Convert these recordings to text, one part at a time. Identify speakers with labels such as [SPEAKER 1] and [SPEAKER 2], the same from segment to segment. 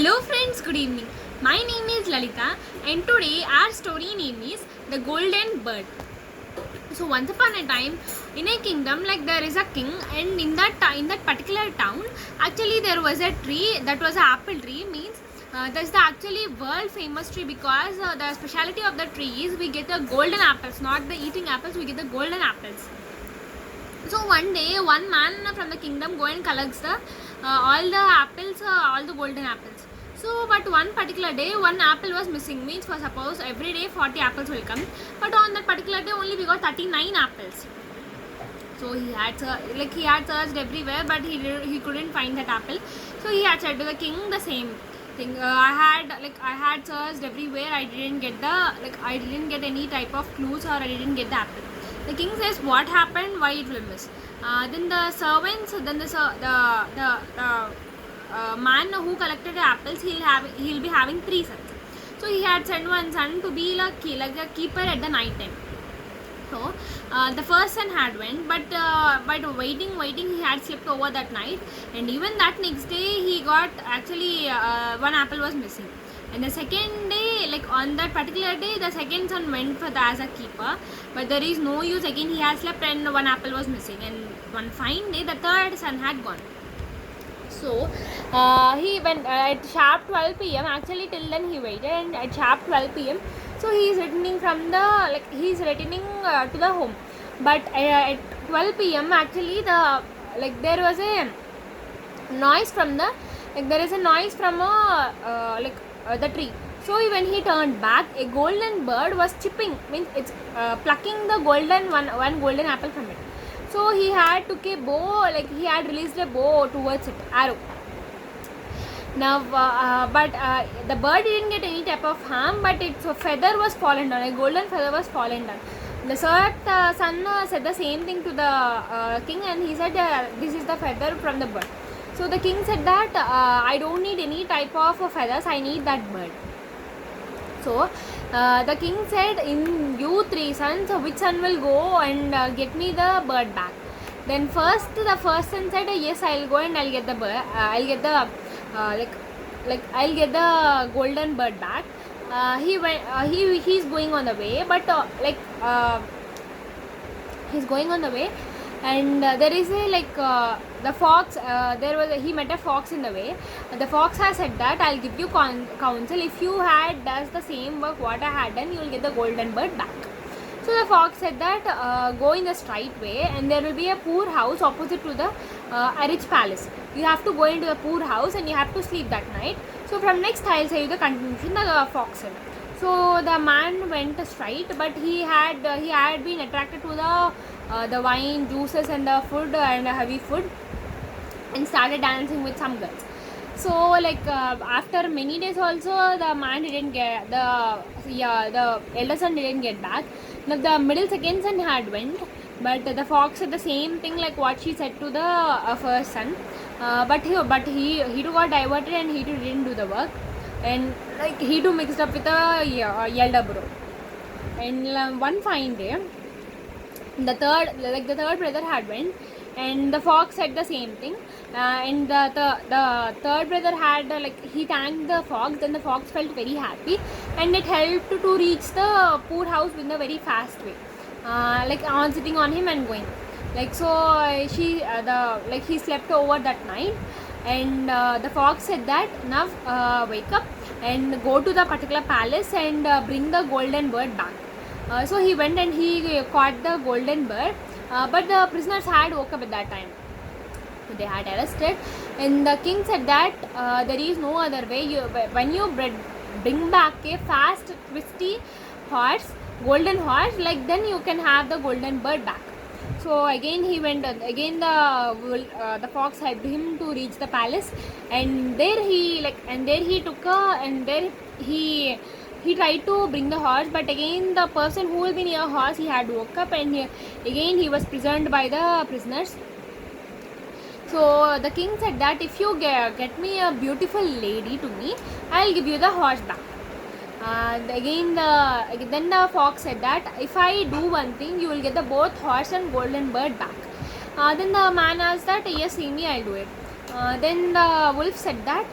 [SPEAKER 1] Hello friends, good evening. My name is Lalita and today our story name is The Golden Bird. So once upon a time in a kingdom, like there is a king, and in that particular town actually there was a tree that was an apple tree. Means that's the actually world famous tree because the speciality of the tree is we get the golden apples, not the eating apples, we get the golden apples. So one day one man from the kingdom go and collects the all the apples, all the golden apples. So but one particular day one apple was missing. Means for suppose every day 40 apples will come, but on that particular day only we got 39 apples. So he had searched everywhere, but he couldn't find that apple. So he had said to the king the same thing. I had searched everywhere. I didn't get any type of clues, or I didn't get the apple. The king says, "What happened? Why it will miss?" Then the servants, then the man who collected the apples, he'll be having 3 sons. So he had sent one son to be like a keeper at the night time. So the first son had went, but waiting, he had slept over that night, and even that next day he got actually one apple was missing. And the second day, like on that particular day, the second son went for as a keeper, but there is no use. Again, he has slept and one apple was missing. And one fine day, the third son had gone. So he went at sharp 12 p.m. Actually, till then he waited, and at sharp 12 p.m. So he is returning from the to the home. But at 12 p.m. actually there was a noise from the the tree. So when he turned back, a golden bird was chipping, means it's plucking the one golden apple from it. So he had took a bow, he had released a bow towards it, arrow. Now the bird didn't get any type of harm, but its feather was fallen down, a golden feather was fallen down. The son said the same thing to the king, and he said this is the feather from the bird. So the king said that I don't need any type of feathers, I need that bird. So the king said, in you 3 sons, which son will go and get me the bird back? Then the first son said, yes, I'll go and I'll get the bird. I'll get the I'll get the golden bird back. He went. He's going on the way, but he's going on the way, and there is a the fox. He met a fox in the way. The fox has said that I'll give you counsel. If you does the same work what I had done, you will get the golden bird back. So the fox said that go in the straight way, and there will be a poor house opposite to the a rich palace. You have to go into the poor house and you have to sleep that night. So from next I'll say you the continuation. The fox said. So the man went straight, but he had been attracted to the wine, juices, and the food and heavy food, and started dancing with some girls. So after many days also the man didn't get the elder son didn't get back. Now the middle second son had went, but the fox said the same thing like what she said to the first son. But he too got diverted, and he too didn't do the work, and he too mixed up with the elder bro. And one fine day, the third brother had went, and the fox said the same thing, and the third brother had he thanked the fox. Then the fox felt very happy, and it helped to reach the poor house in a very fast way, on sitting on him and going. He slept over that night, and the fox said that now wake up and go to the particular palace and bring the golden bird back. So he went and he caught the golden bird, but the prisoners had woke up at that time. So they had arrested, and the king said that there is no other way. When you bring back a fast, twisty horse, golden horse, then you can have the golden bird back. So again he went. Again the fox helped him to reach the palace, and there he tried to bring the horse, but again the person who will be near horse, he had woke up, and again he was prisoned by the prisoners. So the king said that if you get me a beautiful lady to me, I'll give you the horse back. Then the fox said that if I do one thing, you will get the both horse and golden bird back. Then the man asked that, yes, see me, I'll do it. Then the wolf said that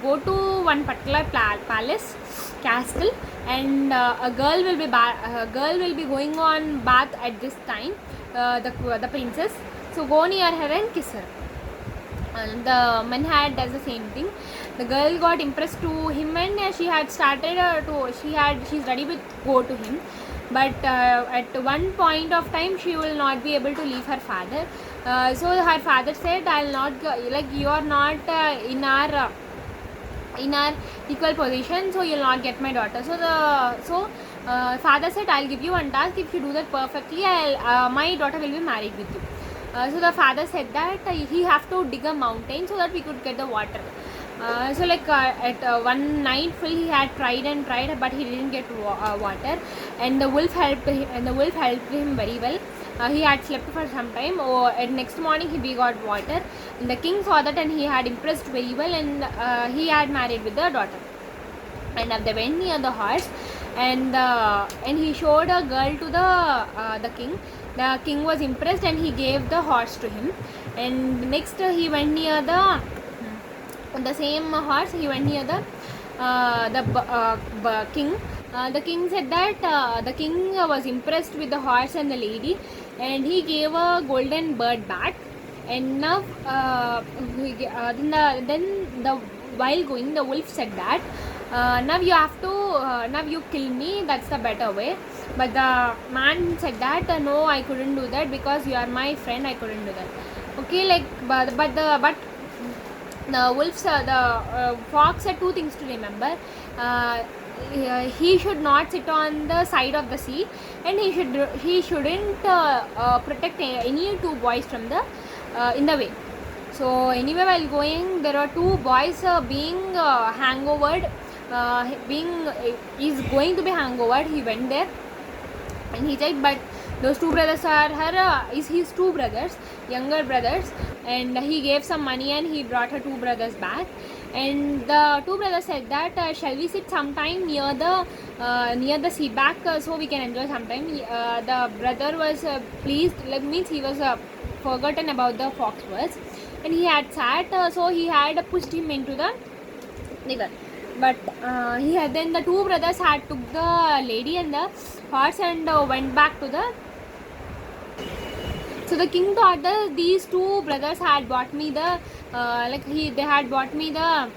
[SPEAKER 1] go to one particular palace, castle, and a girl will be going on bath at this time, the princess. So go near her and kiss her. And the man had does the same thing. The girl got impressed to him, and she had started she's ready to go to him, but at one point of time she will not be able to leave her father. So her father said, I'll not go, like you are not in our equal position, so you'll not get my daughter. So father said, I'll give you one task. If you do that perfectly, my daughter will be married with you. So the father said that he have to dig a mountain so that we could get the water. So like at one night full he had tried and tried, but he didn't get water, and the wolf helped him very well. He had slept for some time. At next morning he got water, and the king saw that, and he had impressed very well, and he had married with the daughter. And they went near the horse, and he showed a girl to the king. The king was impressed, and he gave the horse to him. And next he went near the same horse. He went near the king. The king said that the king was impressed with the horse and the lady, and he gave a golden bird back. And now while going, the wolf said that now you kill me, that's the better way. But the man said that no, I couldn't do that because you are my friend, I couldn't do that. Okay, like but the wolf, the fox had two things to remember. He should not sit on the side of the sea, and he shouldn't protect any two boys from the in the way. So anyway, while going, there are two boys being hangovered. He's going to be hangovered. He went there, and he checked, but those two brothers are his two brothers, younger brothers, and he gave some money and he brought her two brothers back. And the two brothers said that shall we sit sometime near the sea back so we can enjoy sometime. The brother was pleased, like means he was forgotten about the fox words, and he had sat, so he had pushed him into the river. But then the two brothers had took the lady and the horse and went back to the. So the king thought that these two brothers had bought me the they had bought me the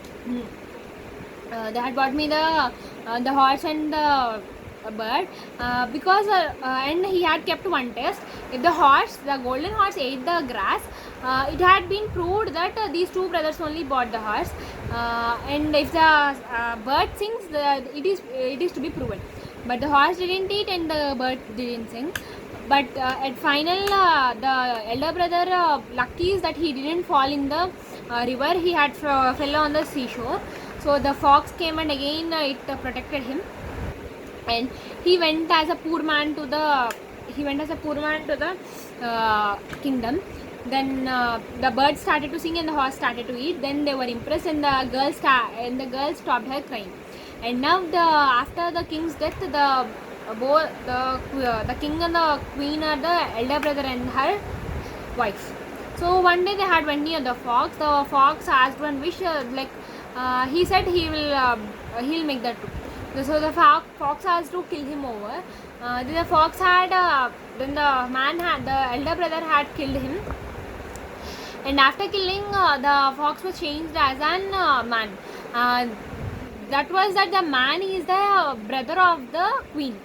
[SPEAKER 1] horse and the bird because and he had kept one test. If the golden horse ate the grass, it had been proved that these two brothers only bought the horse, and if the bird sings, it is to be proven. But the horse didn't eat and the bird didn't sing. But at final, the elder brother, lucky is that he didn't fall in the river. He had fell on the seashore. So the fox came, and again it protected him. And he went as a poor man to the kingdom. Then the bird started to sing and the horse started to eat. Then they were impressed, and the girl stopped her crying. And now after the king's death, the king and the queen are the elder brother and her wife. So one day they had went near the fox. The fox asked one wish, he said he'll make that true. So the fox asked to kill him over. Then the elder brother had killed him. And after killing, the fox was changed as an man. That the man is the brother of the queen.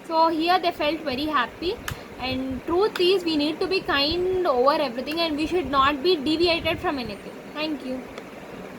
[SPEAKER 1] So here they felt very happy. And truth is, we need to be kind over everything, and we should not be deviated from anything. Thank you.